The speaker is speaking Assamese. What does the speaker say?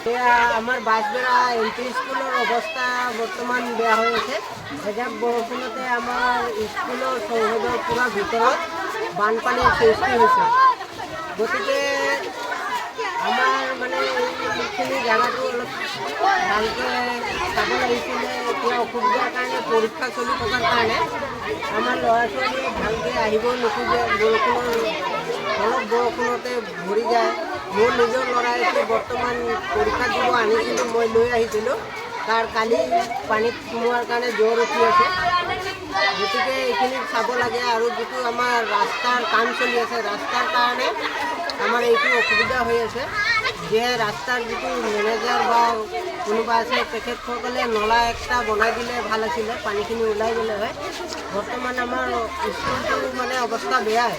আমাৰ বাঁশবেড়া এলপি স্কুলেৰ অবস্থা বৰ্তমান বেয়া হয়ে আছে। এজাক বৰষুণতে আমাৰ স্কুলৰ চৌহদৰ পুৰা ভিতৰত বানপানীৰ সৃষ্টি হৈছে। গতিকে আমাৰ মানে এইখিনি জেগাটো অলপ ভালকৈ চাব লাগিছিলে। এতিয়া অসুবিধাৰ কাৰণে পৰীক্ষা চলি থকাৰ কাৰণে আমাৰ ল'ৰা ছোৱালীয়ে ভালকৈ আহিব নোখোজে। অলপ বৰষুণতে ভৰি যায়। মোৰ নিজৰ ল'ৰাইটো বৰ্তমান পৰীক্ষা দিব আনিছিলোঁ, মই লৈ আহিছিলোঁ। তাৰ কালি পানীত সোমোৱাৰ কাৰণে জ্বৰ উঠি আছে। গতিকে এইখিনি চাব লাগে। আৰু যিটো আমাৰ ৰাস্তাৰ কাম চলি আছে, ৰাস্তাৰ কাৰণে আমাৰ এইটো অসুবিধা হৈ আছে যে ৰাস্তাৰ যিটো মেনেজাৰ বা কোনোবা আছে তেখেতসকলে নলা একটা বনাই দিলে ভাল আছিলে, পানীখিনি ওলাই গ'লে হয়। বৰ্তমান আমাৰ স্কুলটো মানে অৱস্থা বেয়াই।